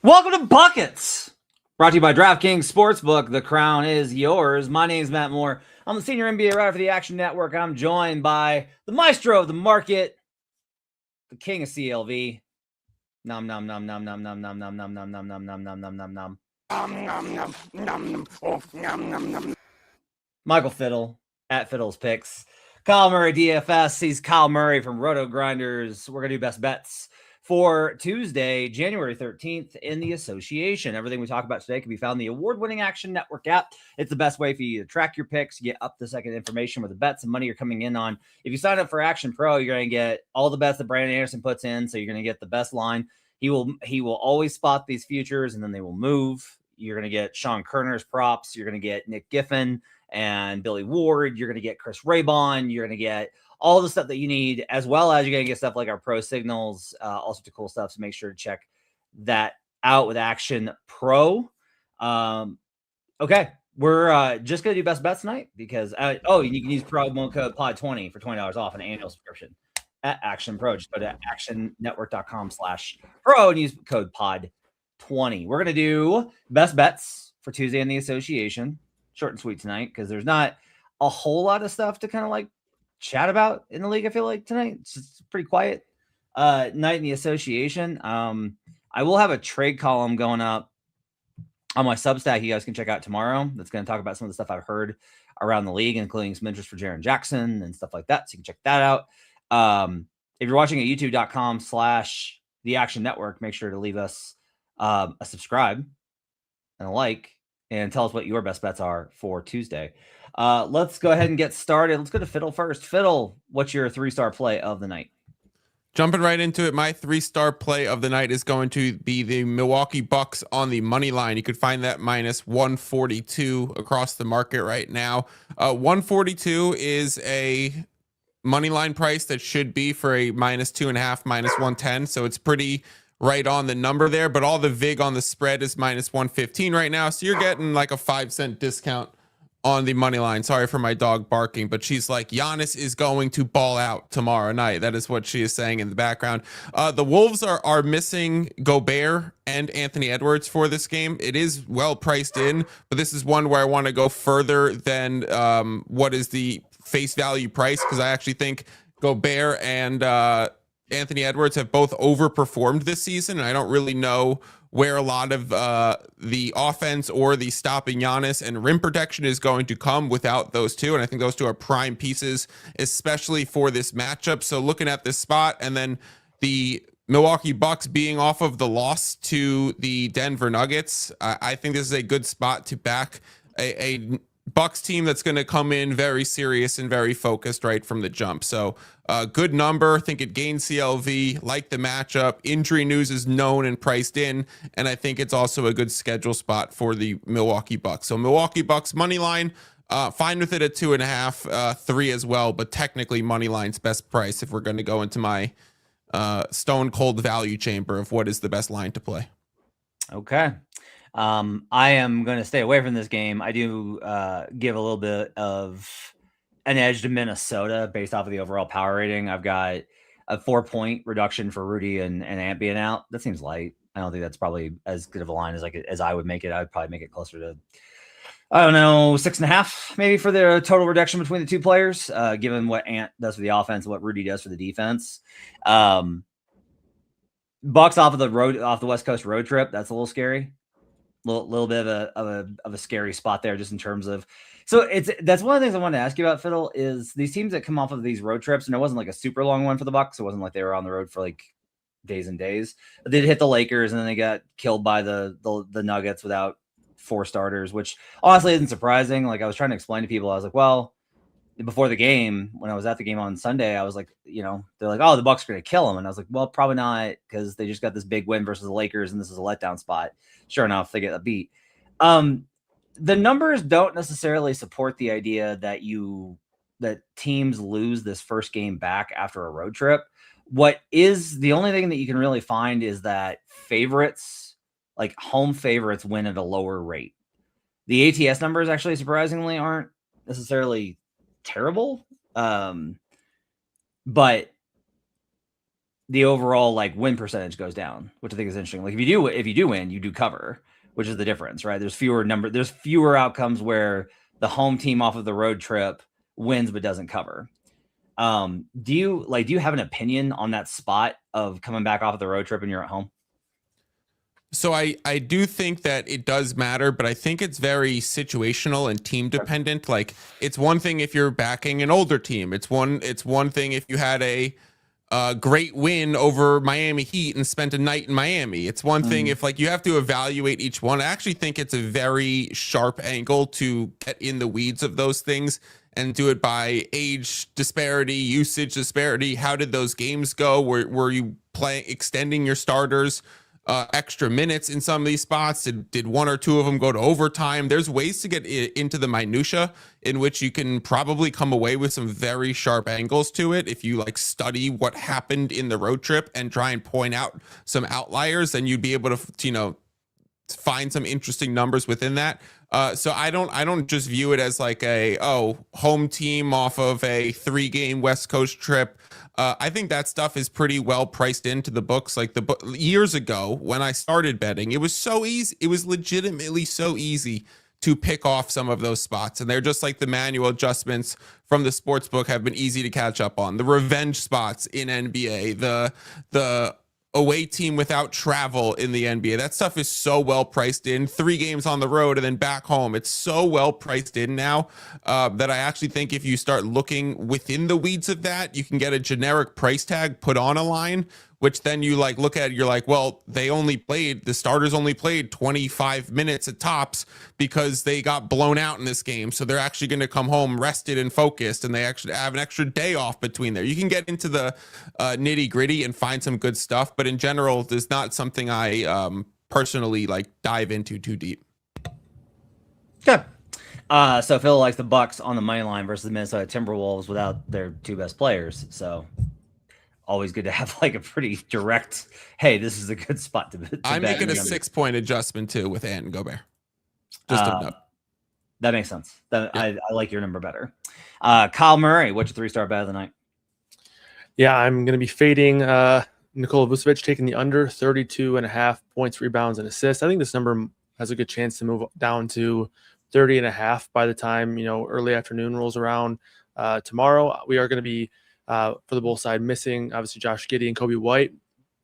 Welcome to Buckets, brought to you by DraftKings Sportsbook. The crown is yours. My name is Matt Moore. I'm the senior NBA writer for the Action Network. I'm joined by the maestro of the market, the king of CLV. Nom nom nom nom nom nom nom nom nom nom nom nom nom nom nom nom nom. Michael Fiddle at Fiddle's Picks. Kyle Murray DFS. He's Kyle Murray from Roto Grinders. We're gonna do best bets for Tuesday, January 13th in the association. Everything we talk about today can be found in the award-winning Action Network app. It's the best way for you to track your picks, get up to second information where the bets and money are coming in on. If you sign up for Action Pro, you're going to get all the bets that Brandon Anderson puts in, so you're going to get the best line. He will always spot these futures, and then they will move. You're going to get Sean Kerner's props. You're going to get Nick Giffen and Billy Ward. You're going to get Chris Raybon. You're going to get all the stuff that you need, as well as you're going to get stuff like our pro signals, all sorts of cool stuff. So make sure to check that out with Action Pro. Okay, we're just going to do best bets tonight because, you can use promo code POD20 for $20 off an annual subscription at Action Pro. Just go to actionnetwork.com/pro and use code POD20. We're going to do best bets for Tuesday in the association. Short and sweet tonight because there's not a whole lot of stuff to kind of like chat about in the league. I feel like tonight it's just pretty quiet night in the association. I will have a trade column going up on my Substack you guys can check out tomorrow. That's going to talk about some of the stuff I've heard around the league, including some interest for Jaren Jackson and stuff like that. So you can check that out. If you're watching at youtube.com/the Action Network, make sure to leave us a subscribe and a like and tell us what your best bets are for Tuesday. Let's go ahead and get started. Let's go to Fiddle first. Fiddle, what's your 3-star play of the night? Jumping right into it, my 3-star play of the night is going to be the Milwaukee Bucks on the money line. You could find that minus 142 across the market right now. 142 is a money line price that should be for a minus 2.5, minus 110. So it's pretty right on the number there, but all the VIG on the spread is minus 115 right now. So you're getting like a 5-cent discount on the money line. Sorry for my dog barking, but she's like, Giannis is going to ball out tomorrow night. That is what she is saying in the background. The Wolves are missing Gobert and Anthony Edwards for this game. It is well priced in, but this is one where I want to go further than what is the face value price, because I actually think Gobert and Anthony Edwards have both overperformed this season, and I don't really know where a lot of the offense or the stopping Giannis and rim protection is going to come without those two. And I think those two are prime pieces, especially for this matchup. So looking at this spot, and then the Milwaukee Bucks being off of the loss to the Denver Nuggets, I think this is a good spot to back a Bucks team that's going to come in very serious and very focused right from the jump. So good number. I think it gains CLV, like the matchup. Injury news is known and priced in, and I think it's also a good schedule spot for the Milwaukee Bucks. So Milwaukee Bucks money line, fine with it at 2.5, 3 as well, but technically money line's best price if we're going to go into my stone cold value chamber of what is the best line to play. Okay. I am going to stay away from this game. I do give a little bit of an edge to Minnesota based off of the overall power rating. I've got a 4-point reduction for Rudy and Ant being out. That seems light. I don't think that's probably as good of a line as I would make it. I would probably make it closer to, I don't know, 6.5 maybe for the total reduction between the two players, given what Ant does for the offense and what Rudy does for the defense. Bucks off the West Coast road trip. That's a little scary. Little bit of a scary spot there, just in terms of. So that's one of the things I wanted to ask you about, Fiddle, is these teams that come off of these road trips, and it wasn't like a super long one for the Bucks. It wasn't like they were on the road for like days and days. But they did hit the Lakers, and then they got killed by the Nuggets without 4 starters, which honestly isn't surprising. Like I was trying to explain to people, I was like, well, before the game, when I was at the game on Sunday, I was like, they're like, oh, the Bucks are going to kill them. And I was like, well, probably not, because they just got this big win versus the Lakers, and this is a letdown spot. Sure enough, they get a beat. The numbers don't necessarily support the idea that teams lose this first game back after a road trip. What is the only thing that you can really find is that favorites, like home favorites, win at a lower rate. The ATS numbers actually surprisingly aren't necessarily terrible. But the overall like win percentage goes down, which I think is interesting. Like if you do win, you do cover, which is the difference, right? There's fewer outcomes where the home team off of the road trip wins but doesn't cover. Do you have an opinion on that spot of coming back off of the road trip and you're at home? So I do think that it does matter, but I think it's very situational and team dependent. Like it's one thing if you're backing an older team. It's one thing if you had a great win over Miami Heat and spent a night in Miami. It's one thing if like you have to evaluate each one. I actually think it's a very sharp angle to get in the weeds of those things and do it by age disparity, usage disparity. How did those games go? Were you extending your starters extra minutes in some of these spots? Did one or two of them go to overtime? There's ways to get into the minutia in which you can probably come away with some very sharp angles to it. If you like study what happened in the road trip and try and point out some outliers, then you'd be able to, find some interesting numbers within that. So I don't just view it as like home team off of a 3-game West Coast trip. I think that stuff is pretty well priced into the books. Like years ago when I started betting, it was so easy. It was legitimately so easy to pick off some of those spots. And they're just like the manual adjustments from the sports book have been easy to catch up on. The revenge spots in NBA, the away team without travel in the NBA. That stuff is so well priced in. 3 games on the road and then back home. It's so well priced in now that I actually think if you start looking within the weeds of that, you can get a generic price tag put on a line, which then you like look at it, you're like, well, the starters only played 25 minutes at tops because they got blown out in this game. So they're actually going to come home rested and focused, and they actually have an extra day off between there. You can get into the nitty gritty and find some good stuff, but in general, there's not something I personally like dive into too deep. Good. So Phil likes the Bucks on the money line versus the Minnesota Timberwolves without their 2 best players. So always good to have like a pretty direct, hey, this is a good spot to I'm making a 6-point adjustment too with Ant and Gobert. Just a note. That makes sense. I like your number better. Kyle Murray, what's your 3-star bet of the night? Yeah, I'm going to be fading Nikola Vucevic, taking the under 32.5 points, rebounds, and assists. I think this number has a good chance to move down to 30.5 by the time, early afternoon rolls around. Tomorrow, we are going to be, for the Bulls side, missing, obviously, Josh Giddey and Kobe White.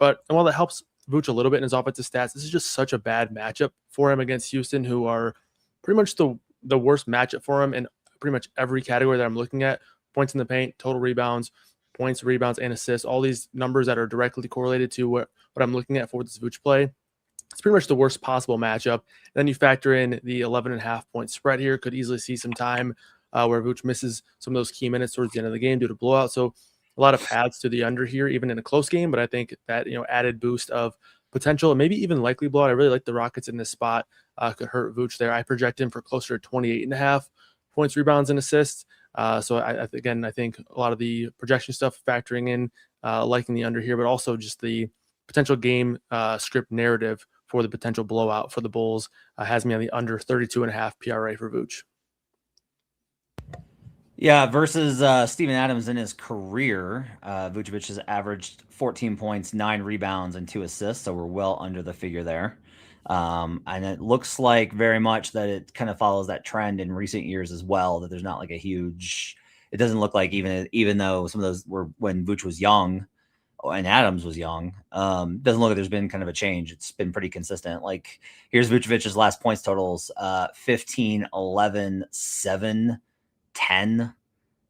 And while that helps Vooch a little bit in his offensive stats, this is just such a bad matchup for him against Houston, who are pretty much the worst matchup for him in pretty much every category that I'm looking at. Points in the paint, total rebounds, points, rebounds, and assists, all these numbers that are directly correlated to what I'm looking at for this Vooch play. It's pretty much the worst possible matchup. And then you factor in the 11.5 point spread here. Could easily see some time where Vooch misses some of those key minutes towards the end of the game due to blowout. So a lot of paths to the under here, even in a close game. But I think that, added boost of potential and maybe even likely blowout. I really like the Rockets in this spot. Could hurt Vooch there. I project him for closer to 28.5 points, rebounds, and assists. So I think a lot of the projection stuff factoring in, liking the under here, but also just the potential game script narrative for the potential blowout for the Bulls has me on the under 32.5 PRA for Vooch. Yeah, versus Steven Adams in his career, Vucevic has averaged 14 points, 9 rebounds, and 2 assists, so we're well under the figure there. And it looks like very much that it kind of follows that trend in recent years as well, that there's not like a huge, it doesn't look like even though some of those were when Vooch was young and Adams was young, doesn't look like there's been kind of a change. It's been pretty consistent. Like here's Vucevic's last points totals, 15, 11, 7, 10,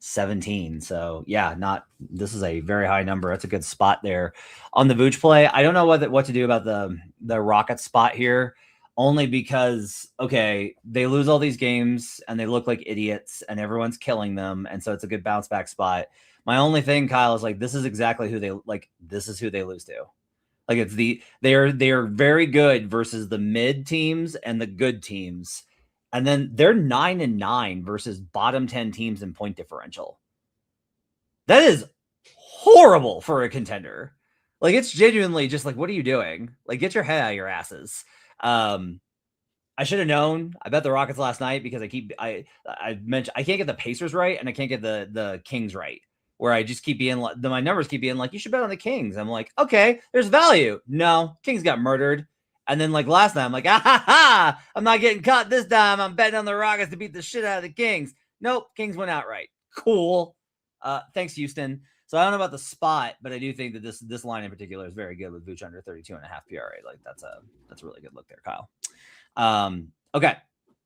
17. So yeah, this is a very high number. That's a good spot there on the Vooch play. I don't know what to do about the Rockets spot here, only because, okay, they lose all these games and they look like idiots and everyone's killing them. And so it's a good bounce back spot. My only thing, Kyle, is like, this is exactly this is who they lose to. Like they are very good versus the mid teams and the good teams. And then they're 9-9 versus bottom 10 teams in point differential. That is horrible for a contender. Like it's genuinely just like, what are you doing? Like get your head out of your asses. I should have known. I bet the Rockets last night because I mentioned I can't get the Pacers right and I can't get the Kings right. where I just keep being like, my numbers keep being like, you should bet on the Kings. I'm like, okay, there's value. No, Kings got murdered. And then like last night, I'm like, I'm not getting caught this time. I'm betting on the Rockets to beat the shit out of the Kings. Nope, Kings went outright. Cool. Thanks, Houston. So I don't know about the spot, but I do think that this line in particular is very good with Vooch under 32.5 PRA. Like that's a really good look there, Kyle. Okay,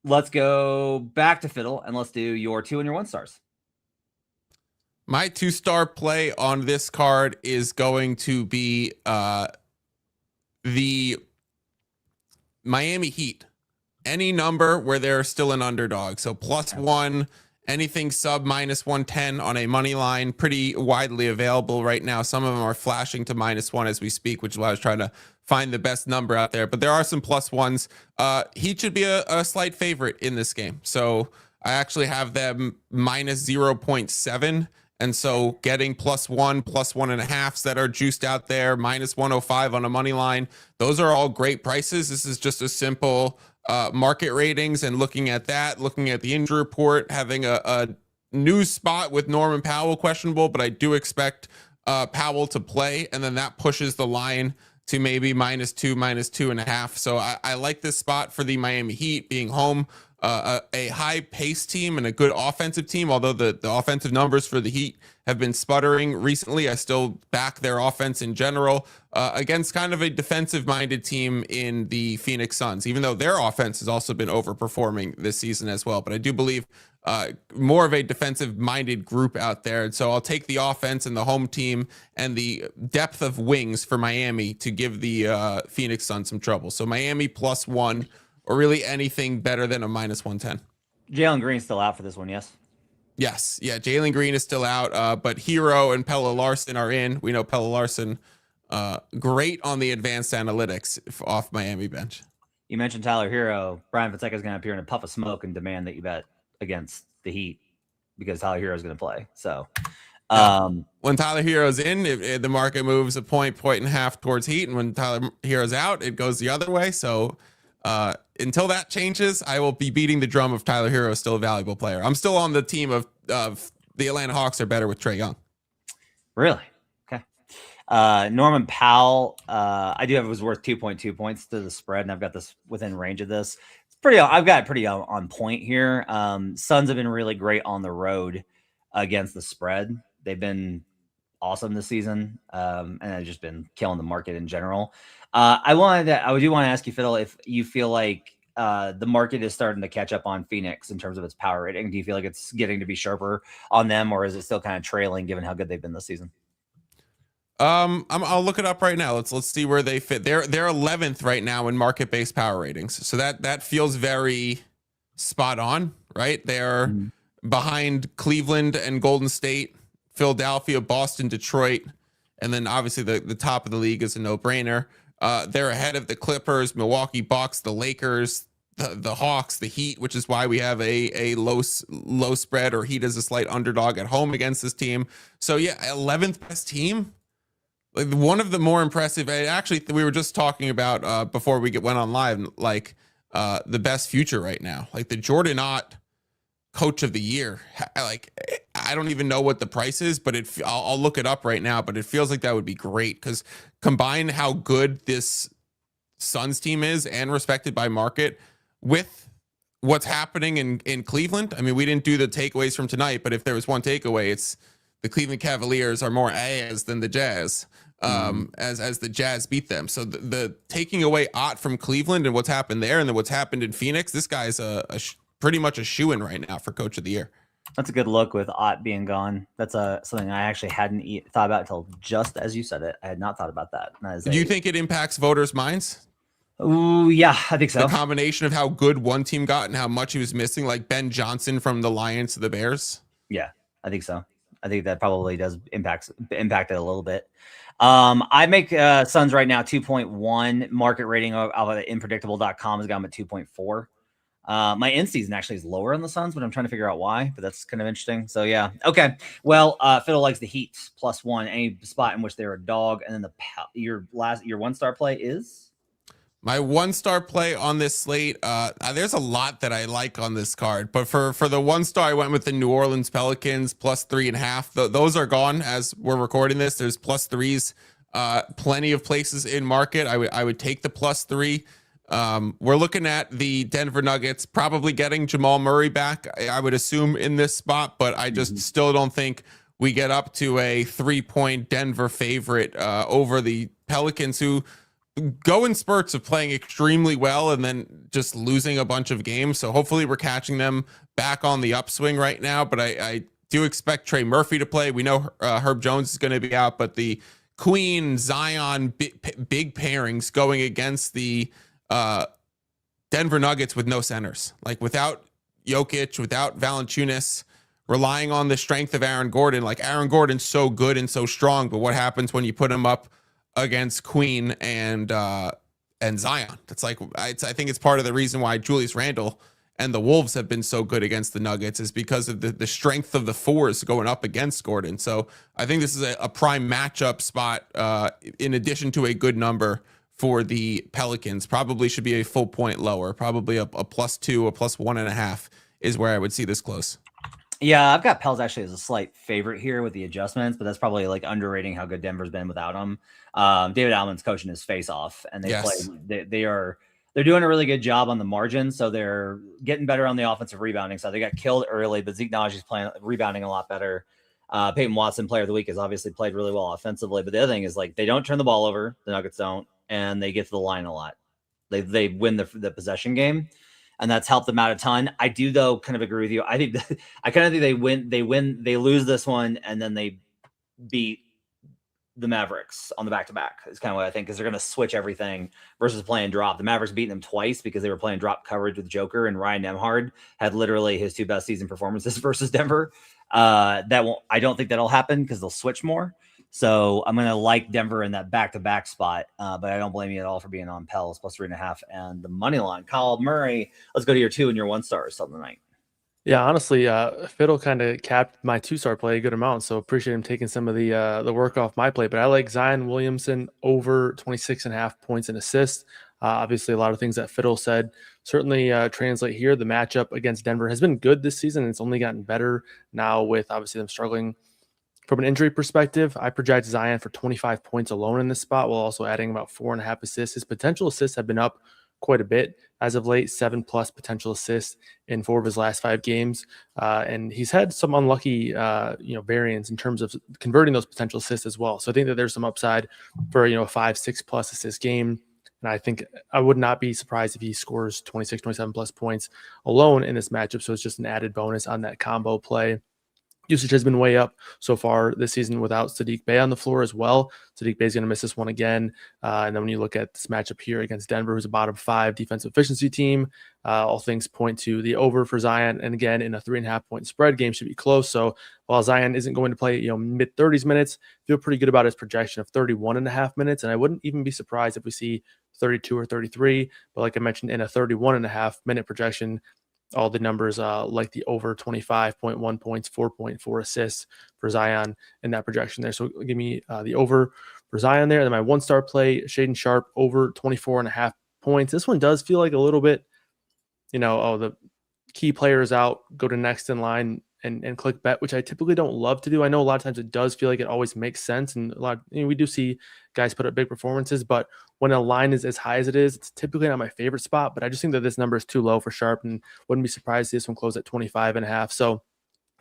let's go back to Fiddle and let's do your 2 and your 1 stars. My 2-star play on this card is going to be the Miami Heat. Any number where they're still an underdog. So +1, anything sub -110 on a money line, pretty widely available right now. Some of them are flashing to -1 as we speak, which is why I was trying to find the best number out there. But there are some +1s. Heat should be a slight favorite in this game. So I actually have them -0.7. And so getting +1, +1.5s that are juiced out there, -105 on a money line, those are all great prices. This is just a simple market ratings and looking at that, looking at the injury report, having a news spot with Norman Powell questionable, but I do expect Powell to play, and then that pushes the line to maybe -2, -2.5. So I like this spot for the Miami Heat being home. A high-paced team and a good offensive team, although the offensive numbers for the Heat have been sputtering recently. I still back their offense in general against kind of a defensive-minded team in the Phoenix Suns, even though their offense has also been overperforming this season as well. But I do believe more of a defensive-minded group out there. And so I'll take the offense and the home team and the depth of wings for Miami to give the Phoenix Suns some trouble. So Miami +1, or really anything better than a -110. Jalen Green's still out for this one, yes? Yes. Yeah, Jalen Green is still out, but Hero and Pella Larson are in. We know Pella Larson, great on the advanced analytics off Miami bench. You mentioned Tyler Hero. Brian Fonseca is going to appear in a puff of smoke and demand that you bet against the Heat because Tyler Hero is going to play. So when Tyler Hero's in, the market moves a point and a half towards Heat, and when Tyler Hero's out, it goes the other way. So until that changes, I will be beating the drum of Tyler Hero is still a valuable player. I'm still on the team of the Atlanta Hawks are better with Trae Young. Really? Okay. Norman Powell, I do have it was worth 2.2 points to the spread, and I've got this within range of this. It's pretty. I've got it pretty on point here. Suns have been really great on the road against the spread. They've been awesome this season, and I've just been killing the market in general. I do want to ask you, Fiddle, if you feel like the market is starting to catch up on Phoenix in terms of its power rating. Do you feel like it's getting to be sharper on them, or is it still kind of trailing given how good they've been this season? I'll look it up right now. Let's see where they fit. They're 11th right now in market-based power ratings. So that feels very spot on, right? They're behind Cleveland and Golden State, Philadelphia, Boston, Detroit, and then obviously the top of the league is a no-brainer. They're ahead of the Clippers, Milwaukee Bucks, the Lakers, the Hawks, the Heat, which is why we have a low spread, or Heat as a slight underdog at home against this team. So yeah, 11th best team. Like one of the more impressive. Actually, we were just talking about before we went on live, like the best future right now, like the Jordan Ott Coach of the Year. Like I don't even know what the price is, but I'll look it up right now. But it feels like that would be great because combine how good this Suns team is and respected by market with what's happening in Cleveland. I mean, we didn't do the takeaways from tonight, but if there was one takeaway, it's the Cleveland Cavaliers are more A's than the Jazz. As the Jazz beat them. So the taking away Ott from Cleveland and what's happened there, and then what's happened in Phoenix, this guy's pretty much a shoo-in right now for Coach of the Year. That's a good look with Ott being gone. That's something I actually hadn't thought about until just as you said it. I had not thought about that. Do you think it impacts voters' minds? Oh yeah, I think so. The combination of how good one team got and how much he was missing, like Ben Johnson from the Lions to the Bears. Yeah, I think so. I think that probably does impact it a little bit. I make Suns right now 2.1. Market rating of impredictable.com has got them at 2.4. My in season actually is lower on the Suns, but I'm trying to figure out why, but that's kind of interesting. So yeah. Okay. Well, Fiddle likes the Heat +1, any spot in which they're a dog. And then your 1-star play is My 1-star play on this slate, there's a lot that I like on this card, but for the 1-star, I went with the New Orleans Pelicans plus 3.5. Those are gone as we're recording this. There's plus threes, plenty of places in market. I would take the plus 3. We're looking at the Denver Nuggets probably getting Jamal Murray back, I would assume, in this spot, but I just still don't think we get up to a 3-point Denver favorite over the Pelicans, who go in spurts of playing extremely well and then just losing a bunch of games. So hopefully we're catching them back on the upswing right now. But I do expect Trey Murphy to play. We know Herb Jones is going to be out, but the Queen Zion big pairings going against the Denver Nuggets with no centers, like without Jokic, without Valanciunas, relying on the strength of Aaron Gordon. Like, Aaron Gordon's so good and so strong, but what happens when you put him up against Queen and Zion? It's like, I think it's part of the reason why Julius Randle and the Wolves have been so good against the Nuggets, is because of the strength of the fours going up against Gordon. So I think this is a prime matchup spot, in addition to a good number for the Pelicans. Probably should be a full point lower, probably a +2, a +1.5 is where I would see this close. Yeah, I've got Pels actually as a slight favorite here with the adjustments, but that's probably like underrating how good Denver's been without him. David Allen's coaching his face off, and they're doing a really good job on the margin, so they're getting better on the offensive rebounding. So they got killed early, but Zeke Naji's playing rebounding a lot better. Peyton Watson, player of the week, has obviously played really well offensively, but the other thing is, like, they don't turn the ball over, the Nuggets don't, and they get to the line a lot. They win the possession game, and that's helped them out a ton. I do, though, kind of agree with you. I think I kind of think they lose this one, and then they beat the Mavericks on the back-to-back is kind of what I think, because they're going to switch everything versus playing drop. The Mavericks beating them twice because they were playing drop coverage with Joker, and Ryan Nembhard had literally his 2 best season performances versus Denver. I don't think that'll happen because they'll switch more. So I'm going to like Denver in that back-to-back spot, but I don't blame you at all for being on Pels plus 3.5 and the money line. Kyle Murray, let's go to your 2 and your 1 stars on the night. Yeah, honestly, Fiddle kind of capped my 2-star play a good amount, so appreciate him taking some of the work off my plate. But I like Zion Williamson over 26.5 points and assists. Obviously, a lot of things that Fiddle said certainly translate here. The matchup against Denver has been good this season, and it's only gotten better now with obviously them struggling from an injury perspective. I project Zion for 25 points alone in this spot, while also adding about 4.5 assists. His potential assists have been up quite a bit as of late, 7+ potential assists in 4 of his last 5 games. And he's had some unlucky, variance in terms of converting those potential assists as well. So I think that there's some upside for, a 5-6+ assist game. And I think I would not be surprised if he scores 26, 27+ points alone in this matchup. So it's just an added bonus on that combo play. Usage has been way up so far this season without Saddiq Bey on the floor as well. Saddiq Bey is going to miss this one again. And then when you look at this matchup here against Denver, who's a bottom 5 defensive efficiency team, all things point to the over for Zion. And again, in a 3.5 point spread, game should be close. So while Zion isn't going to play, mid 30s minutes, feel pretty good about his projection of 31.5 minutes. And I wouldn't even be surprised if we see 32 or 33. But like I mentioned, in a 31.5 minute projection, all the numbers like the over 25.1 points, 4.4 assists for Zion in that projection there. So give me the over for Zion there. And then my 1-star play, Shaedon Sharpe, over 24.5 points. This one does feel like a little bit, the key player is out, go to next in line and click bet, which I typically don't love to do. I know a lot of times it does feel like it always makes sense. And we do see guys put up big performances, but when a line is as high as it is, it's typically not my favorite spot. But I just think that this number is too low for Sharpe, and wouldn't be surprised to see this one close at 25.5. So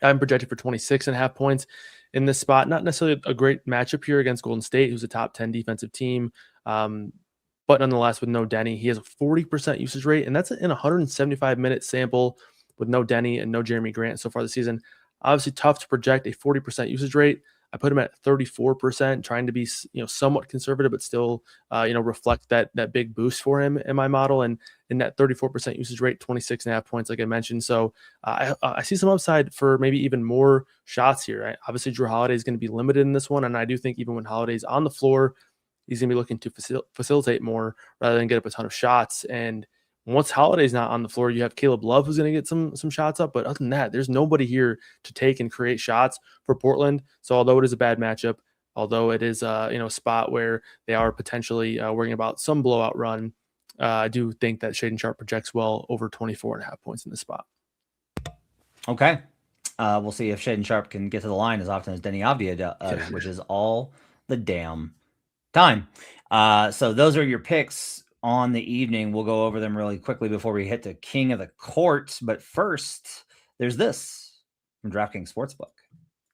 I'm projected for 26.5 points in this spot. Not necessarily a great matchup here against Golden State, who's a top 10 defensive team. But nonetheless, with no Denny, he has a 40% usage rate, and that's in a 175-minute sample with no Denny and no Jeremy Grant so far this season. Obviously tough to project a 40% usage rate. I put him at 34%, trying to be, somewhat conservative, but still, reflect that big boost for him in my model. And in that 34% usage rate, 26.5 points, like I mentioned. So I see some upside for maybe even more shots here. Right? Obviously, Drew Holiday is going to be limited in this one. And I do think even when Holiday's on the floor, he's going to be looking to facilitate more rather than get up a ton of shots. And once Holiday's not on the floor, you have Caleb Love, who's going to get some shots up. But other than that, there's nobody here to take and create shots for Portland. So although it is a bad matchup, although it is a spot where they are potentially worrying about some blowout run, I do think that Shaden Sharp projects well over 24.5 points in this spot. Okay. We'll see if Shaden Sharp can get to the line as often as Denny Avdia does, which is all the damn time. So those are your picks on the evening. We'll go over them really quickly before we hit the King of the Court. But first, there's this from DraftKings Sportsbook.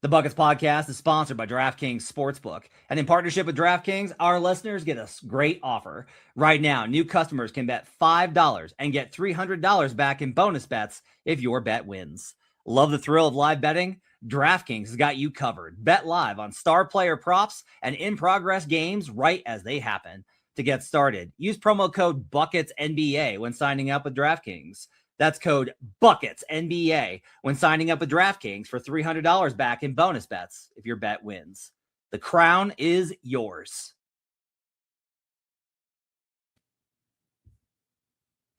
The Buckets Podcast is sponsored by DraftKings Sportsbook. And in partnership with DraftKings, our listeners get a great offer. Right now, new customers can bet $5 and get $300 back in bonus bets if your bet wins. Love the thrill of live betting? DraftKings has got you covered. Bet live on star player props and in-progress games right as they happen. To get started, use promo code BUCKETSNBA when signing up with DraftKings. That's code BUCKETSNBA when signing up with DraftKings for $300 back in bonus bets if your bet wins. The crown is yours.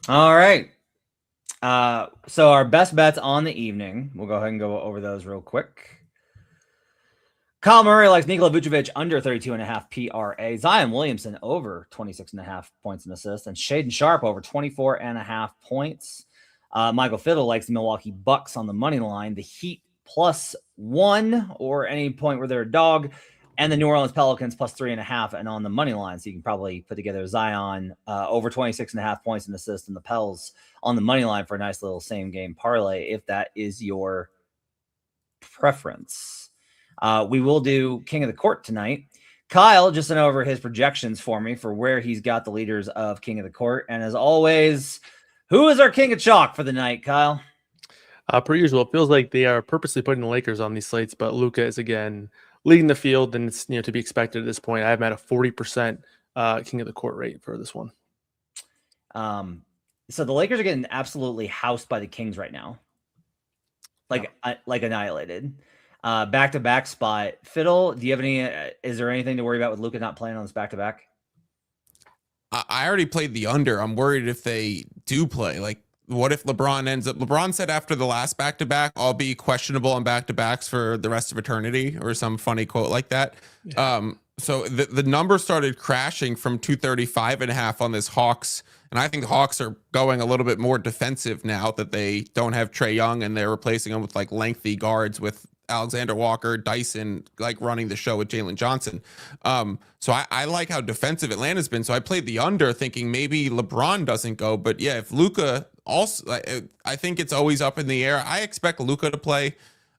All right. So our best bets on the evening, we'll go ahead and go over those real quick. Kyle Murray likes Nikola Vucevic under 32.5 PRA. Zion Williamson over 26.5 points and assists. And Shaden Sharp over 24.5 points. Michael Fiddle likes the Milwaukee Bucks on the money line. The Heat +1 or any point where they're a dog. And the New Orleans Pelicans +3.5 and on the money line. So you can probably put together Zion over 26.5 points and assists and the Pels on the money line for a nice little same game parlay if that is your preference. We will do King of the Court tonight. Kyle just sent over his projections for me for where he's got the leaders of King of the Court. And as always, who is our King of Chalk for the night, Kyle? Per usual, it feels like they are purposely putting the Lakers on these slates, but Luka is again leading the field, and it's to be expected at this point. I have at a 40% King of the Court rate for this one. So the Lakers are getting absolutely housed by the Kings right now, like annihilated. Back-to-back spot. Fiddle, do you have any? Is there anything to worry about with Luka not playing on this back-to-back? I already played the under. I'm worried if they do play. Like, what if LeBron ends up? LeBron said after the last back-to-back, I'll be questionable on back-to-backs for the rest of eternity, or some funny quote like that. Yeah. So the number started crashing from 235.5 on this Hawks. And I think the Hawks are going a little bit more defensive now that they don't have Trae Young and they're replacing him with like lengthy guards with Alexander Walker, Dyson, like running the show with Jalen Johnson. So I like how defensive Atlanta's been. So I played the under thinking maybe LeBron doesn't go. But yeah, if Luka also, I think it's always up in the air. I expect Luka to play.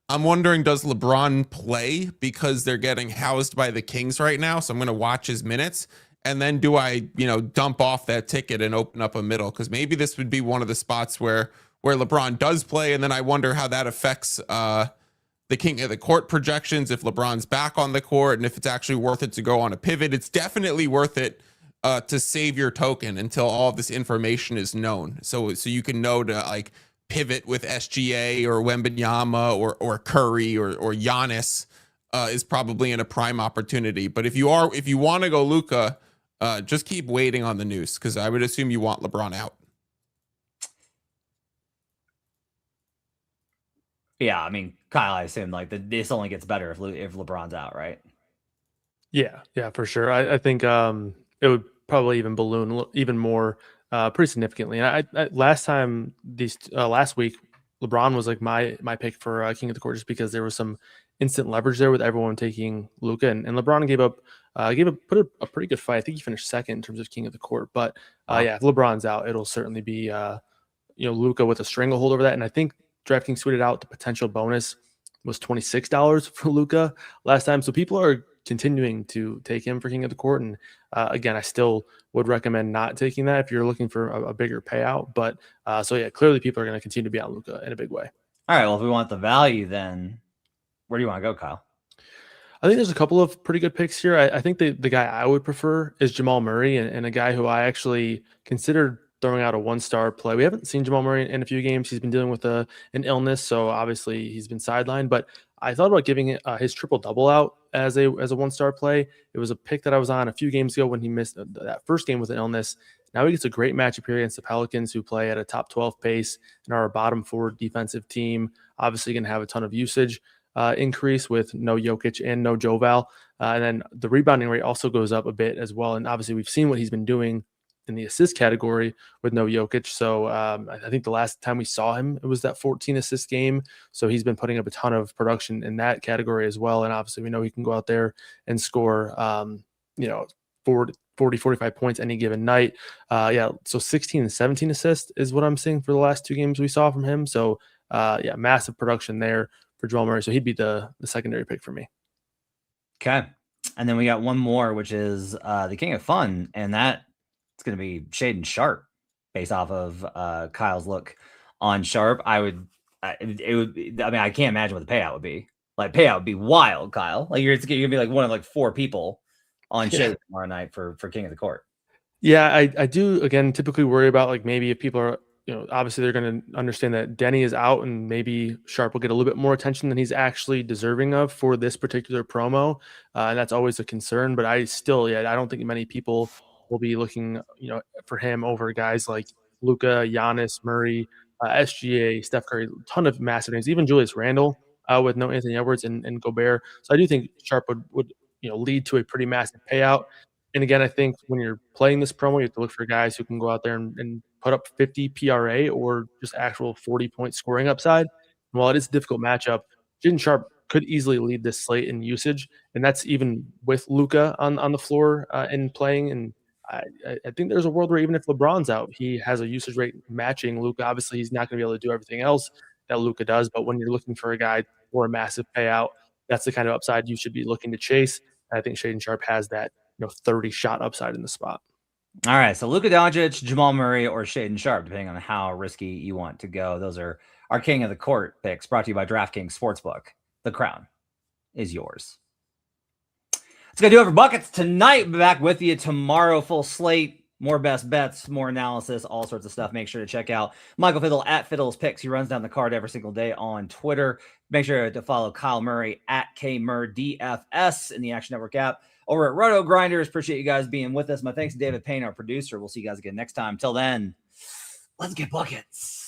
I'm wondering, does LeBron play because they're getting housed by the Kings right now? So I'm going to watch his minutes. And then do I, dump off that ticket and open up a middle? Because maybe this would be one of the spots where LeBron does play. And then I wonder how that affects the King of the Court projections, if LeBron's back on the court and if it's actually worth it to go on a pivot. It's definitely worth it to save your token until all of this information is known. So you can know to like pivot with SGA or Wembanyama or Curry or Giannis is probably in a prime opportunity. But if you want to go Luka, just keep waiting on the news, because I would assume you want LeBron out. Yeah, I mean, Kyle, I assume like this only gets better if LeBron's out, right? Yeah, for sure. I think it would probably even balloon even more pretty significantly. And I last week, LeBron was like my pick for King of the Court, just because there was some instant leverage there with everyone taking Luka, and LeBron put a pretty good fight. I think he finished second in terms of King of the Court. But yeah, if LeBron's out, it'll certainly be Luka with a stranglehold over that. And I think DraftKings tweeted out the potential bonus was $26 for Luka last time. So people are continuing to take him for King of the Court. And again, I still would recommend not taking that if you're looking for a bigger payout. But so yeah, clearly people are going to continue to be on Luka in a big way. All right. Well, if we want the value, then where do you want to go, Kyle? I think there's a couple of pretty good picks here. I think the guy I would prefer is Jamal Murray, and a guy who I actually considered throwing out a one-star play. We haven't seen Jamal Murray in a few games. He's been dealing with an illness, so obviously he's been sidelined. But I thought about giving his triple-double out as a one-star play. It was a pick that I was on a few games ago when he missed that first game with an illness. Now he gets a great matchup here against the Pelicans, who play at a top 12 pace and are a bottom 4 defensive team. Obviously going to have a ton of usage increase with no Jokic and no Joval. And then the rebounding rate also goes up a bit as well. And obviously we've seen what he's been doing in the assist category with no Jokic. So I think the last time we saw him, it was that 14 assist game. So he's been putting up a ton of production in that category as well. And obviously we know he can go out there and score, 40, 45 points any given night. So 16 and 17 assists is what I'm seeing for the last 2 games we saw from him. So massive production there for Jamal Murray. So he'd be the secondary pick for me. Okay. And then we got one more, which is the king of fun. And that it's going to be Shaedon Sharpe based off of Kyle's look on Sharpe. I can't imagine what the payout would be. Like, payout would be wild, Kyle. Like, you're going to be like one of like 4 people on Shaedon tomorrow night for King of the Court. Yeah, I do, again, typically worry about like maybe if people are, obviously they're going to understand that Denny is out and maybe Sharpe will get a little bit more attention than he's actually deserving of for this particular promo. And that's always a concern. But I don't think many people will be looking, for him over guys like Luka, Giannis, Murray, SGA, Steph Curry, a ton of massive names, even Julius Randle with no Anthony Edwards and Gobert. So I do think Sharpe would lead to a pretty massive payout. And again, I think when you're playing this promo, you have to look for guys who can go out there and put up 50 PRA or just actual 40-point scoring upside. And while it is a difficult matchup, Shaedon Sharpe could easily lead this slate in usage, and that's even with Luka on the floor and playing. And I think there's a world where even if LeBron's out, he has a usage rate matching Luka. Obviously, he's not going to be able to do everything else that Luka does, but when you're looking for a guy for a massive payout, that's the kind of upside you should be looking to chase. And I think Shaedon Sharpe has that 30-shot upside in the spot. All right, so Luka Doncic, Jamal Murray, or Shaedon Sharpe, depending on how risky you want to go. Those are our King of the Court picks, brought to you by DraftKings Sportsbook. The crown is yours. That's going to do it for Buckets tonight. Be back with you tomorrow. Full slate, more best bets, more analysis, all sorts of stuff. Make sure to check out Michael Fiddle at Fiddle's Picks. He runs down the card every single day on Twitter. Make sure to follow Kyle Murray at KMurDFS in the Action Network app. Over at Roto Grinders, appreciate you guys being with us. My thanks to David Payne, our producer. We'll see you guys again next time. Till then, let's get buckets.